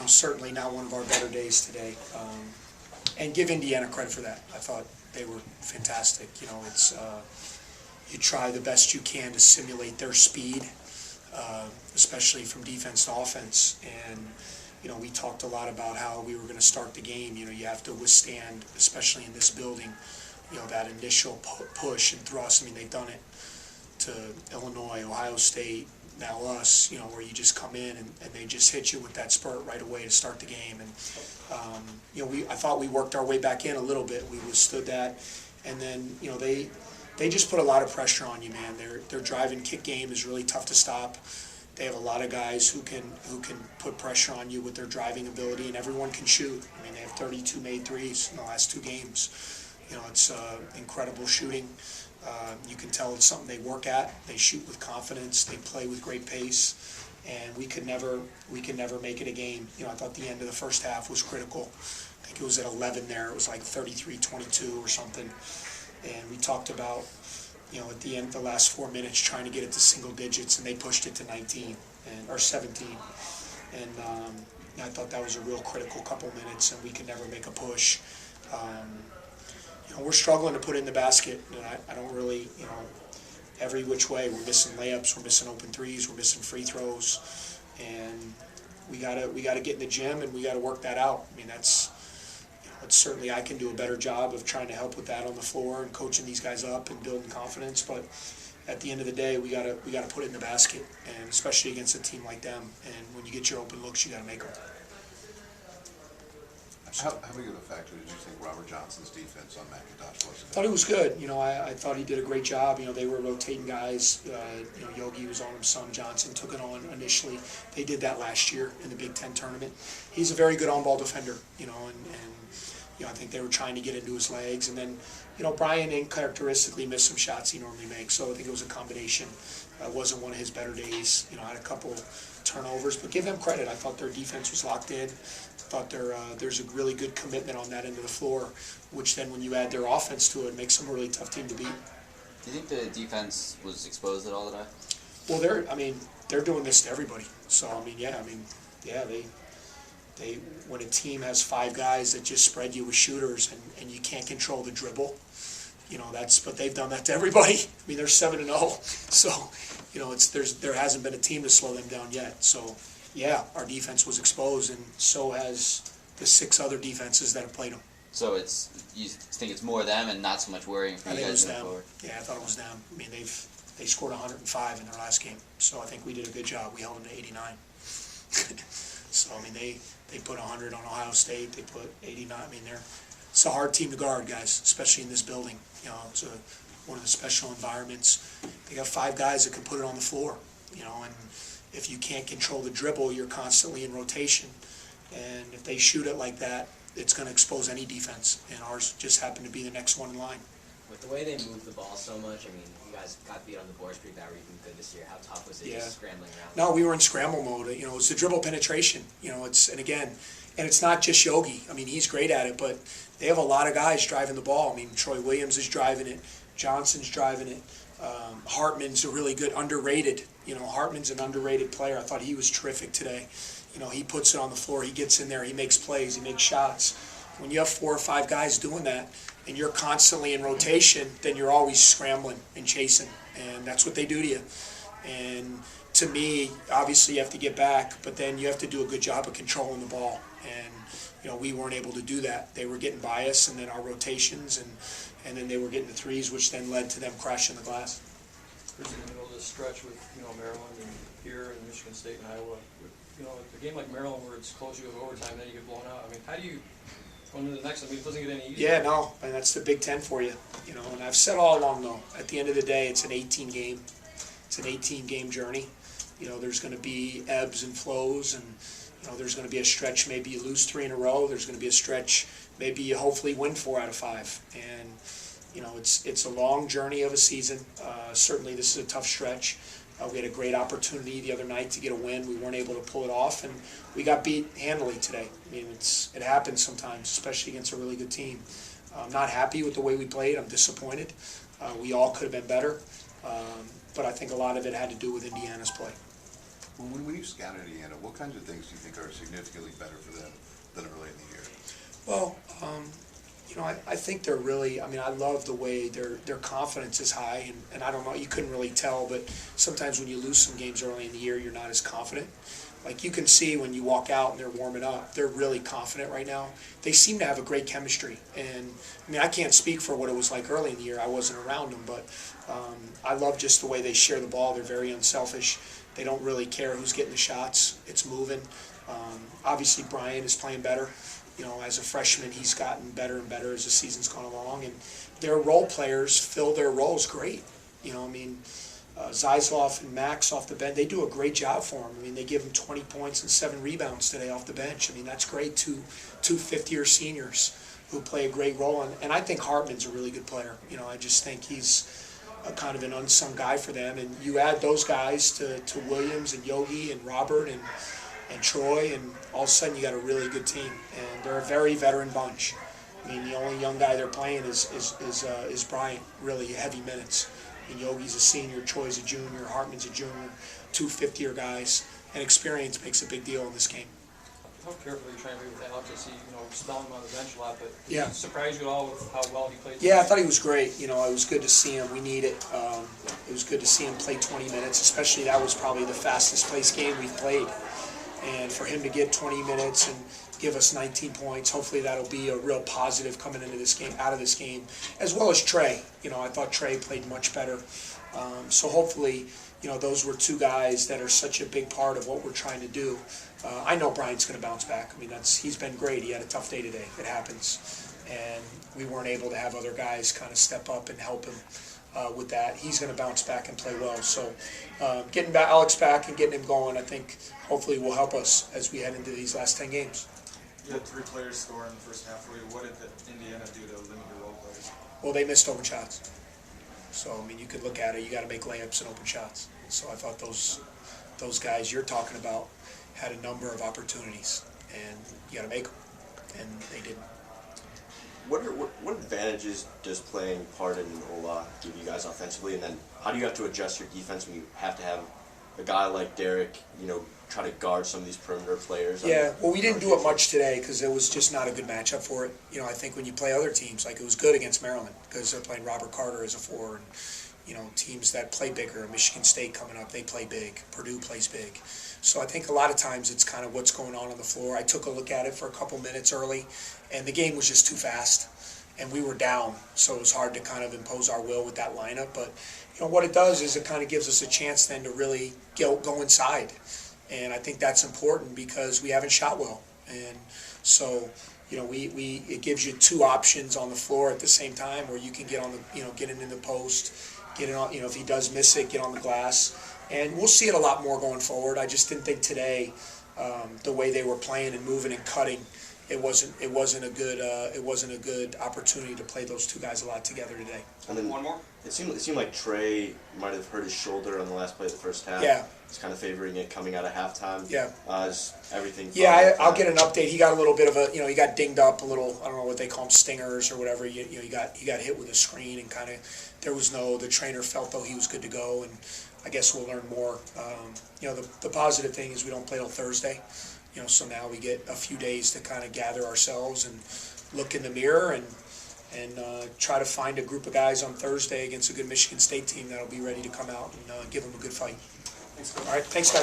certainly not one of our better days today. And give Indiana credit for that. I thought they were fantastic. It's you try the best you can to simulate their speed, especially from defense to offense. And we talked a lot about how we were going to start the game. You have to withstand, especially in this building, that initial push and thrust. I mean, they've done it to Illinois, Ohio State, now us, where you just come in and they just hit you with that spurt right away to start the game. And, I thought we worked our way back in a little bit. We withstood that. And then, they just put a lot of pressure on you, man. Their drive and kick game is really tough to stop. They have a lot of guys who can put pressure on you with their driving ability, and everyone can shoot. I mean, they have 32 made threes in the last 2 games. It's incredible shooting. You can tell it's something they work at. They shoot with confidence. They play with great pace, and we could never make it a game. I thought the end of the first half was critical. I think it was at 11 there. It was like 33-22 or something, and we talked about at the end, the last 4 minutes, trying to get it to single digits, and they pushed it to 19 or 17. And I thought that was a real critical couple minutes, and we could never make a push. We're struggling to put it in the basket, and I don't really, every which way. We're missing layups, we're missing open threes, we're missing free throws, and we gotta get in the gym and we gotta work that out. I mean, that's certainly I can do a better job of trying to help with that on the floor and coaching these guys up and building confidence. But at the end of the day, we gotta put it in the basket, and especially against a team like them. And when you get your open looks, you gotta make them. How big of a factor did you think Robert Johnson's defense on McIntosh was? I thought he was good. I thought he did a great job. They were rotating guys. Yogi was on him some. Johnson took it on initially. They did that last year in the Big Ten tournament. He's a very good on-ball defender, and I think they were trying to get into his legs. And then, Brian characteristically missed some shots he normally makes. So I think it was a combination. It wasn't one of his better days. Had a couple turnovers, but give them credit. I thought their defense was locked in. I thought there's a really good commitment on that end of the floor, which then when you add their offense to it, makes them a really tough team to beat. Do you think the defense was exposed at all today? Well, they're doing this to everybody. So they when a team has 5 guys that just spread you with shooters and you can't control the dribble, but they've done that to everybody. I mean, they're 7-0, so there hasn't been a team to slow them down yet. So yeah, our defense was exposed, and so has the 6 other defenses that have played them. So you think it's more them and not so much worrying for you guys moving forward? Yeah, I thought it was them. I mean, they scored 105 in their last game, so I think we did a good job. We held them to 89. So I mean, they put 100 on Ohio State. They put 89. I mean, it's a hard team to guard, guys, especially in this building. It's one of the special environments. They got 5 guys that can put it on the floor. And if you can't control the dribble, you're constantly in rotation. And if they shoot it like that, it's going to expose any defense. And ours just happened to be the next one in line. With the way they move the ball so much, I mean, you guys got beat on the boards pretty bad. Were you good this year? How tough was it just scrambling around? No, we were in scramble mode. It's the dribble penetration. It's not just Yogi. I mean, he's great at it, but they have a lot of guys driving the ball. I mean, Troy Williams is driving it. Johnson's driving it. Hartman's a really good, underrated. Hartman's an underrated player. I thought he was terrific today. He puts it on the floor. He gets in there. He makes plays. He makes shots. When you have 4 or 5 guys doing that, and you're constantly in rotation, then you're always scrambling and chasing, and that's what they do to you. And to me, obviously you have to get back, but then you have to do a good job of controlling the ball. And we weren't able to do that. They were getting by us, and then our rotations, and then they were getting the threes, which then led to them crashing the glass. There's in the middle of this stretch with Maryland and here and Michigan State and Iowa. A game like Maryland where it's close, you have overtime, then you get blown out. I mean, how do you go into the next? I mean, it doesn't get any easier. Yeah, no, and that's the Big Ten for you. And I've said all along, though, at the end of the day, it's an 18 game. It's an 18-game journey. There's going to be ebbs and flows, and there's going to be a stretch maybe you lose 3 in a row. There's going to be a stretch maybe you hopefully win 4 out of 5. And it's a long journey of a season. Certainly, this is a tough stretch. We had a great opportunity the other night to get a win. We weren't able to pull it off, and we got beat handily today. I mean, it happens sometimes, especially against a really good team. I'm not happy with the way we played. I'm disappointed. We all could have been better, but I think a lot of it had to do with Indiana's play. When you scout Indiana, what kinds of things do you think are significantly better for them than early in the year? Well, I think they're really, I love the way their confidence is high, and I don't know, you couldn't really tell, but sometimes when you lose some games early in the year, you're not as confident. Like you can see when you walk out and they're warming up, they're really confident right now. They seem to have a great chemistry, and I can't speak for what it was like early in the year. I wasn't around them, but I love just the way they share the ball. They're very unselfish. They don't really care who's getting the shots. It's moving. Obviously, Brian is playing better. As a freshman, he's gotten better and better as the season's gone along, and their role players fill their roles great. Zeisloff and Max off the bench, they do a great job for him. They give him 20 points and 7 rebounds today off the bench. That's great. Two fifth-year seniors who play a great role, and I think Hartman's a really good player. I just think he's a kind of an unsung guy for them, and you add those guys to Williams and Yogi and Robert and Troy, and all of a sudden you got a really good team, and they're a very veteran bunch. The only young guy they're playing is Bryant, really heavy minutes. And Yogi's a senior, Troy's a junior, Hartman's a junior, 2 fifth-year guys, and experience makes a big deal in this game. How carefully you trying to be with Alex? I see, spelling him on the bench a lot, but did Yeah. he surprise you at all with how well he played? Yeah, I thought he was great. It was good to see him. We need it. It was good to see him play 20 minutes, especially that was probably the fastest paced game we've played. And for him to get 20 minutes and give us 19 points, hopefully that'll be a real positive coming into this game, out of this game, as well as Trey. I thought Trey played much better. So hopefully, those were two guys that are such a big part of what we're trying to do. I know Brian's going to bounce back. He's been great. He had a tough day today. It happens. And we weren't able to have other guys kind of step up and help him with that. He's going to bounce back and play well. So getting Alex back and getting him going, I think hopefully will help us as we head into these last 10 games. You had 3 players score in the first half for you. What did Indiana do to limit your role players? Well, they missed open shots. So, you could look at it. You got to make layups and open shots. So I thought those guys you're talking about had a number of opportunities, and you got to make them, and they didn't. What advantages does playing Pardon and Ola give you guys offensively, and then how do you have to adjust your defense when you have to have a guy like Derek, try to guard some of these perimeter players? Yeah, well, we didn't do it much today because it was just not a good matchup for it. I think when you play other teams, like it was good against Maryland because they're playing Robert Carter as a 4, and teams that play bigger. Michigan State coming up, they play big. Purdue plays big. So I think a lot of times it's kind of what's going on the floor. I took a look at it for a couple minutes early, and the game was just too fast, and we were down, so it was hard to kind of impose our will with that lineup. But what it does is it kind of gives us a chance then to really go inside, and I think that's important because we haven't shot well, and so it gives you 2 options on the floor at the same time where you can get on the get it in the post, get it on if he does miss it, get on the glass, and we'll see it a lot more going forward. I just didn't think today the way they were playing and moving and cutting, it wasn't a good opportunity to play those 2 guys a lot together today. And then One more? It seemed like Trey might have hurt his shoulder on the last play of the first half. Yeah. He's kind of favoring it coming out of halftime. Yeah. Is everything fine Yeah, with I'll that? get an update. He got a little bit of a, he got dinged up a little. I don't know what they call them, stingers or whatever. He got hit with a screen and kind of the trainer felt though he was good to go, and I guess we'll learn more. The positive thing is we don't play till Thursday. So now we get a few days to kind of gather ourselves and look in the mirror and try to find a group of guys on Thursday against a good Michigan State team that'll be ready to come out and give them a good fight. All right, thanks, guys.